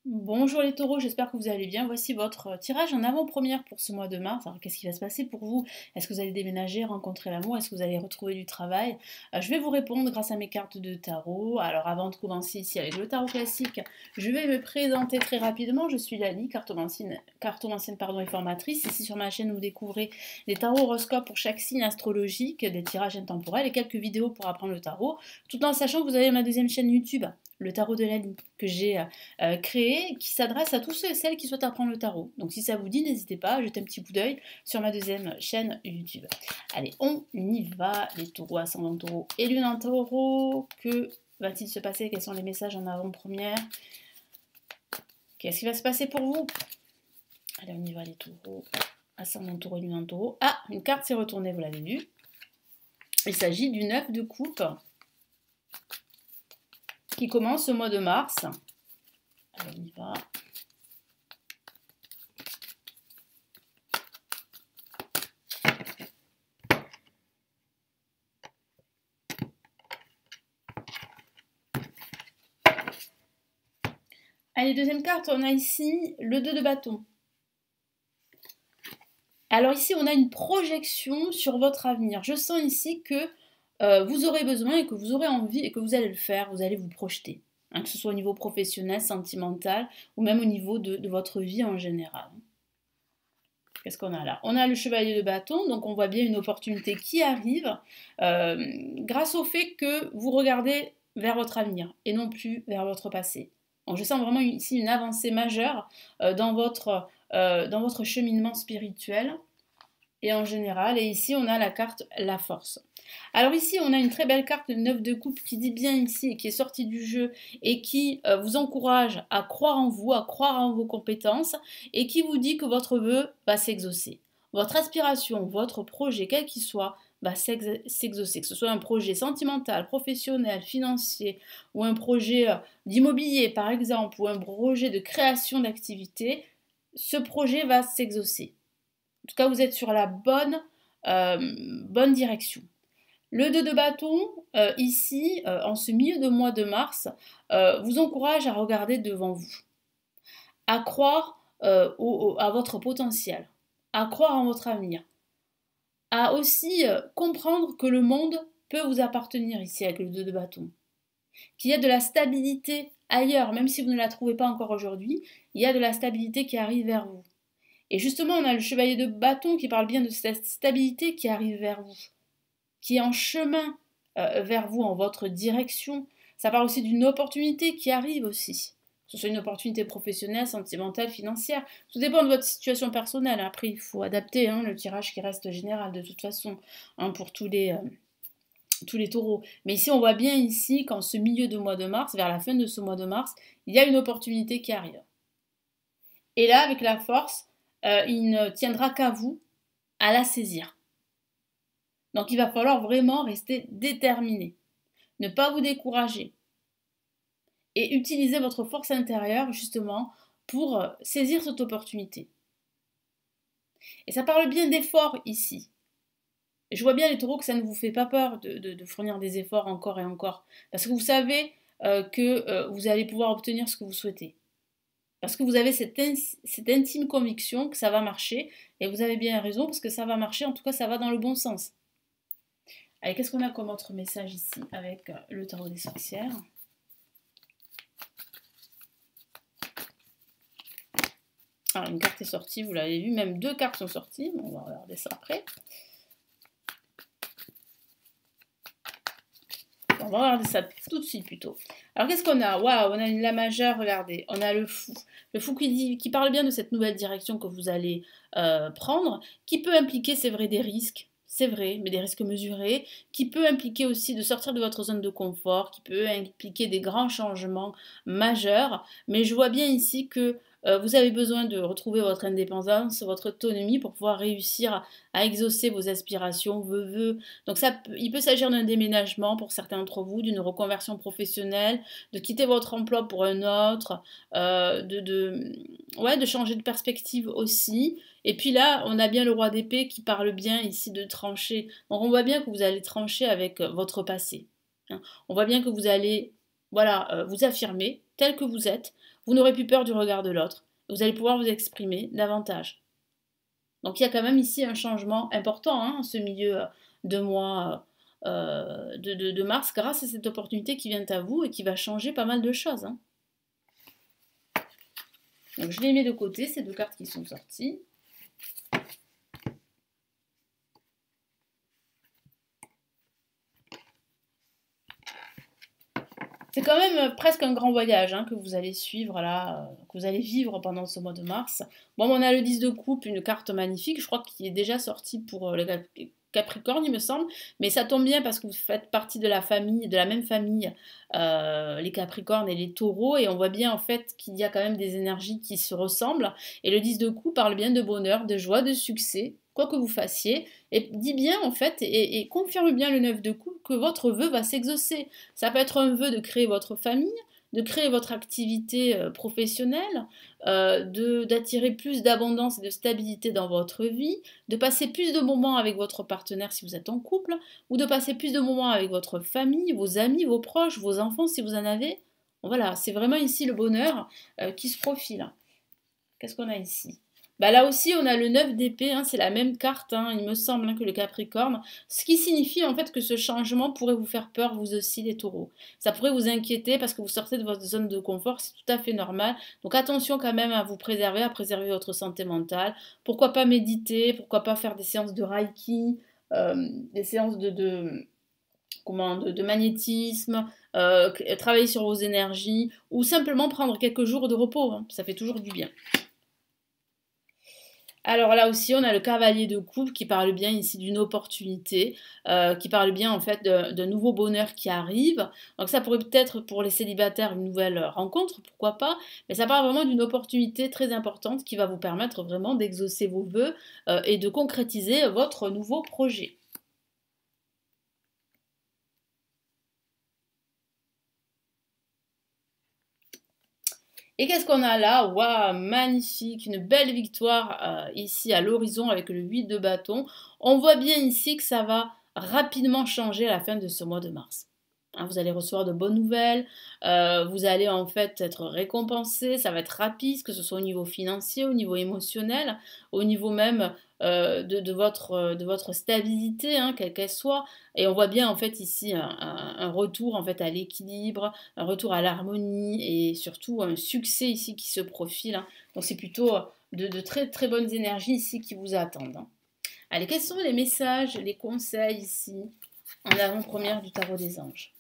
Bonjour les taureaux, j'espère que vous allez bien. Voici votre tirage en avant-première pour ce mois de mars. Alors qu'est-ce qui va se passer pour vous? Est-ce que vous allez déménager, rencontrer l'amour? Est-ce que vous allez retrouver du travail? Je vais vous répondre grâce à mes cartes de tarot. Alors avant de commencer ici avec le tarot classique, je vais me présenter très rapidement. Je suis Lali, cartomancienne pardon, et formatrice. Ici sur ma chaîne, vous découvrez des tarots horoscopes pour chaque signe astrologique, des tirages intemporels et quelques vidéos pour apprendre le tarot, tout en sachant que vous avez ma deuxième chaîne YouTube, le tarot de Lali, que j'ai créé, qui s'adresse à tous ceux et celles qui souhaitent apprendre le tarot. Donc si ça vous dit, n'hésitez pas à jeter un petit coup d'œil sur ma deuxième chaîne YouTube. Allez, on y va, les taureaux, ascendant taureau et lune en taureau. Que va-t-il se passer? Quels sont les messages en avant-première? Qu'est-ce qui va se passer pour vous? Allez, on y va, les taureaux, ascendant taureau et lune en taureau. Ah, une carte s'est retournée, vous l'avez vu. Il s'agit du 9 de coupe qui commence au mois de mars. Allez, on y va. Allez, deuxième carte, on a ici le 2 de bâton. Alors ici, on a une projection sur votre avenir. Je sens ici que vous aurez besoin et que vous aurez envie et que vous allez le faire, vous allez vous projeter. Hein, que ce soit au niveau professionnel, sentimental ou même au niveau de votre vie en général. Qu'est-ce qu'on a là? On a le chevalier de bâton, donc on voit bien une opportunité qui arrive grâce au fait que vous regardez vers votre avenir et non plus vers votre passé. Donc je sens vraiment ici une avancée majeure dans votre cheminement spirituel et en général. Et ici, on a la carte La Force. Alors ici, on a une très belle carte de 9 de coupe qui dit bien ici et qui est sortie du jeu et qui vous encourage à croire en vous, à croire en vos compétences et qui vous dit que votre vœu va s'exaucer. Votre aspiration, votre projet, quel qu'il soit, va s'exaucer. Que ce soit un projet sentimental, professionnel, financier ou un projet d'immobilier par exemple ou un projet de création d'activité, ce projet va s'exaucer. En tout cas, vous êtes sur la bonne direction. Le 2 de bâton, ici, en ce milieu de mois de mars, vous encourage à regarder devant vous, à croire à votre potentiel, à croire en votre avenir, à aussi comprendre que le monde peut vous appartenir ici avec le 2 de bâton, qu'il y a de la stabilité ailleurs, même si vous ne la trouvez pas encore aujourd'hui, il y a de la stabilité qui arrive vers vous. Et justement, on a le chevalier de bâton qui parle bien de cette stabilité qui arrive vers vous, qui est en chemin vers vous, en votre direction. Ça parle aussi d'une opportunité qui arrive aussi. Que ce soit une opportunité professionnelle, sentimentale, financière. Tout dépend de votre situation personnelle. Après, il faut adapter le tirage qui reste général de toute façon pour tous les taureaux. Mais ici, on voit bien ici qu'en ce milieu de mois de mars, vers la fin de ce mois de mars, il y a une opportunité qui arrive. Et là, avec la force, il ne tiendra qu'à vous à la saisir. Donc il va falloir vraiment rester déterminé, ne pas vous décourager et utiliser votre force intérieure justement pour saisir cette opportunité. Et ça parle bien d'efforts ici. Et je vois bien les taureaux que ça ne vous fait pas peur de fournir des efforts encore et encore. Parce que vous savez que vous allez pouvoir obtenir ce que vous souhaitez. Parce que vous avez cette intime conviction que ça va marcher. Et vous avez bien raison parce que ça va marcher, en tout cas ça va dans le bon sens. Allez, qu'est-ce qu'on a comme autre message ici avec le tarot des sorcières? Alors, une carte est sortie, vous l'avez vu, même deux cartes sont sorties. Bon, on va regarder ça après. On va regarder ça tout de suite plutôt. Alors, qu'est-ce qu'on a? Waouh, on a une La majeure, regardez. On a le fou. Le fou qui parle bien de cette nouvelle direction que vous allez prendre, qui peut impliquer, c'est vrai, des risques. C'est vrai, mais des risques mesurés, qui peut impliquer aussi de sortir de votre zone de confort, qui peut impliquer des grands changements majeurs. Mais je vois bien ici que vous avez besoin de retrouver votre indépendance, votre autonomie pour pouvoir réussir à exaucer vos aspirations, vos vœux. Donc il peut s'agir d'un déménagement pour certains d'entre vous, d'une reconversion professionnelle, de quitter votre emploi pour un autre, de changer de perspective aussi. Et puis là, on a bien le roi d'épée qui parle bien ici de trancher. Donc on voit bien que vous allez trancher avec votre passé. On voit bien que vous allez vous affirmer tel que vous êtes. Vous n'aurez plus peur du regard de l'autre. Vous allez pouvoir vous exprimer davantage. Donc il y a quand même ici un changement important hein, en ce milieu de mois de mars grâce à cette opportunité qui vient à vous et qui va changer pas mal de choses. Hein. Donc je les mets de côté, ces deux cartes qui sont sorties. C'est quand même presque un grand voyage hein, que vous allez suivre là, que vous allez vivre pendant ce mois de mars. Bon, on a le 10 de coupe, une carte magnifique, je crois qu'il est déjà sorti pour les Capricorne, il me semble, mais ça tombe bien parce que vous faites partie de la famille, de la même famille, les Capricornes et les Taureaux, et on voit bien en fait qu'il y a quand même des énergies qui se ressemblent. Et le 10 de coupe parle bien de bonheur, de joie, de succès, quoi que vous fassiez, et dit bien en fait, et confirme bien le 9 de coupe que votre vœu va s'exaucer. Ça peut être un vœu de créer votre famille, de créer votre activité professionnelle, d'attirer plus d'abondance et de stabilité dans votre vie, de passer plus de moments avec votre partenaire si vous êtes en couple, ou de passer plus de moments avec votre famille, vos amis, vos proches, vos enfants si vous en avez. Voilà, c'est vraiment ici le bonheur qui se profile. Qu'est-ce qu'on a ici? Bah là aussi, on a le 9 d'épée, hein, c'est la même carte, hein, il me semble, hein, que le Capricorne, ce qui signifie en fait que ce changement pourrait vous faire peur, vous aussi, les taureaux. Ça pourrait vous inquiéter parce que vous sortez de votre zone de confort, c'est tout à fait normal. Donc attention quand même à vous préserver, à préserver votre santé mentale. Pourquoi pas méditer, pourquoi pas faire des séances de Reiki, des séances de magnétisme, travailler sur vos énergies, ou simplement prendre quelques jours de repos, hein, ça fait toujours du bien. Alors là aussi, on a le cavalier de coupe qui parle bien ici d'une opportunité, qui parle bien en fait d'un nouveau bonheur qui arrive. Donc ça pourrait peut-être pour les célibataires une nouvelle rencontre, pourquoi pas, mais ça parle vraiment d'une opportunité très importante qui va vous permettre vraiment d'exaucer vos vœux et de concrétiser votre nouveau projet. Et qu'est-ce qu'on a là? Waouh, magnifique, une belle victoire ici à l'horizon avec le 8 de bâton. On voit bien ici que ça va rapidement changer à la fin de ce mois de mars. Hein, vous allez recevoir de bonnes nouvelles, vous allez en fait être récompensé, ça va être rapide, que ce soit au niveau financier, au niveau émotionnel, au niveau même de votre stabilité, hein, quelle qu'elle soit. Et on voit bien en fait ici un retour en fait à l'équilibre, un retour à l'harmonie et surtout un succès ici qui se profile. Hein. Donc c'est plutôt de très très bonnes énergies ici qui vous attendent. Hein. Allez, quels sont les messages, les conseils ici en avant-première du tarot des anges?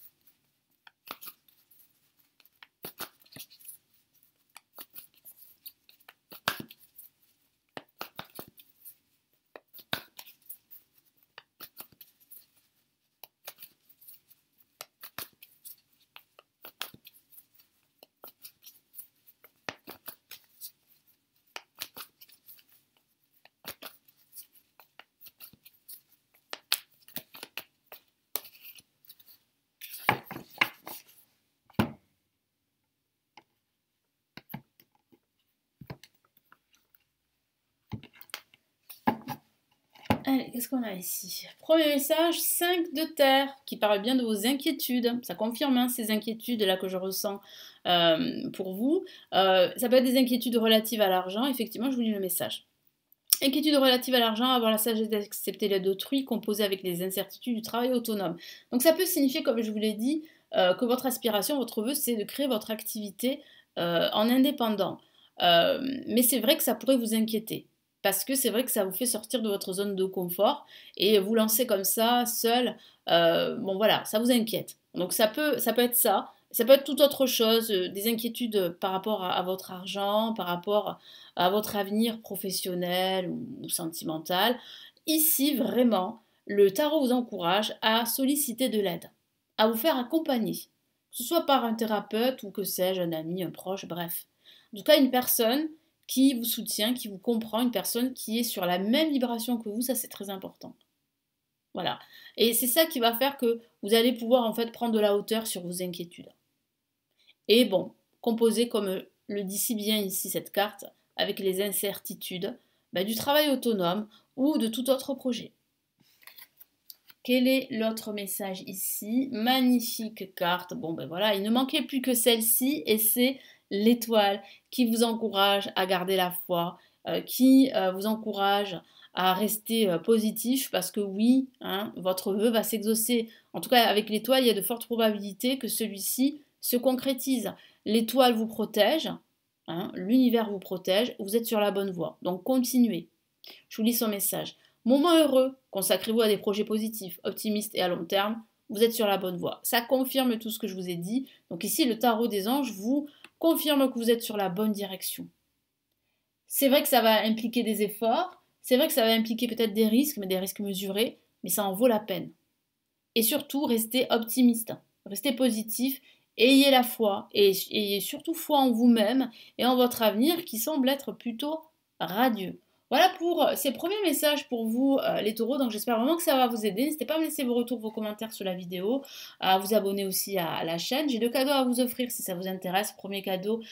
Allez, qu'est-ce qu'on a ici? Premier message, 5 de terre, qui parle bien de vos inquiétudes. Ça confirme hein, ces inquiétudes-là que je ressens pour vous. Ça peut être des inquiétudes relatives à l'argent. Effectivement, je vous lis le message. Inquiétude relative à l'argent, avoir la sagesse d'accepter l'aide d'autrui, composée avec les incertitudes du travail autonome. Donc ça peut signifier, comme je vous l'ai dit, que votre aspiration, votre vœu, c'est de créer votre activité en indépendant. Mais c'est vrai que ça pourrait vous inquiéter. Parce que c'est vrai que ça vous fait sortir de votre zone de confort et vous lancer comme ça, seul, bon voilà, ça vous inquiète. Donc ça peut être ça. Ça peut être toute autre chose, des inquiétudes par rapport à votre argent, par rapport à votre avenir professionnel ou sentimental. Ici, vraiment, le tarot vous encourage à solliciter de l'aide, à vous faire accompagner, que ce soit par un thérapeute ou que sais-je, un ami, un proche, bref. En tout cas, une personne qui vous soutient, qui vous comprend, une personne qui est sur la même vibration que vous, ça c'est très important. Voilà. Et c'est ça qui va faire que vous allez pouvoir en fait prendre de la hauteur sur vos inquiétudes. Et bon, composer comme le dit si bien ici cette carte, avec les incertitudes, du travail autonome ou de tout autre projet. Quel est l'autre message ici? Magnifique carte. Bon ben voilà, il ne manquait plus que celle-ci et c'est l'étoile qui vous encourage à garder la foi, qui vous encourage à rester positif parce que oui, hein, votre vœu va s'exaucer. En tout cas, avec l'étoile, il y a de fortes probabilités que celui-ci se concrétise. L'étoile vous protège, hein, l'univers vous protège, vous êtes sur la bonne voie. Donc continuez. Je vous lis son message. Moment heureux, consacrez-vous à des projets positifs, optimistes et à long terme. Vous êtes sur la bonne voie. Ça confirme tout ce que je vous ai dit. Donc ici, le tarot des anges vous confirme que vous êtes sur la bonne direction. C'est vrai que ça va impliquer des efforts, c'est vrai que ça va impliquer peut-être des risques, mais des risques mesurés, mais ça en vaut la peine. Et surtout, restez optimiste, restez positif, ayez la foi, et ayez surtout foi en vous-même et en votre avenir qui semble être plutôt radieux. Voilà pour ces premiers messages pour vous, les taureaux. Donc j'espère vraiment que ça va vous aider. N'hésitez pas à me laisser vos retours, vos commentaires sur la vidéo, à vous abonner aussi à la chaîne. J'ai 2 cadeaux à vous offrir si ça vous intéresse. Premier cadeau,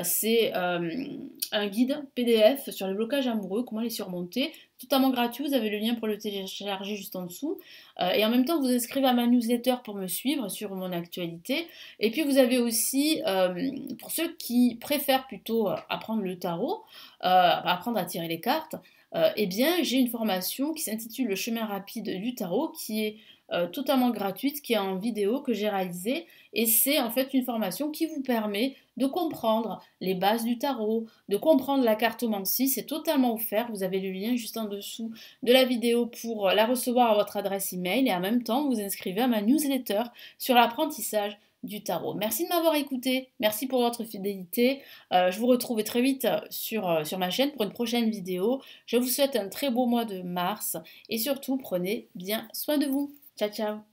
c'est un guide PDF sur les blocages amoureux, comment les surmonter. Totalement gratuit, vous avez le lien pour le télécharger juste en dessous. Et en même temps, vous inscrivez à ma newsletter pour me suivre sur mon actualité. Et puis vous avez aussi, pour ceux qui préfèrent plutôt apprendre le tarot, apprendre à tirer les cartes, eh bien j'ai une formation qui s'intitule Le chemin rapide du tarot, qui est totalement gratuite, qui est en vidéo que j'ai réalisée. Et c'est en fait une formation qui vous permet de comprendre les bases du tarot, de comprendre la cartomancie. C'est totalement offert. Vous avez le lien juste en dessous de la vidéo pour la recevoir à votre adresse email et en même temps vous inscrivez à ma newsletter sur l'apprentissage du tarot. Merci de m'avoir écouté, merci pour votre fidélité. Je vous retrouve très vite sur ma chaîne pour une prochaine vidéo. Je vous souhaite un très beau mois de mars et surtout prenez bien soin de vous. Ciao ciao.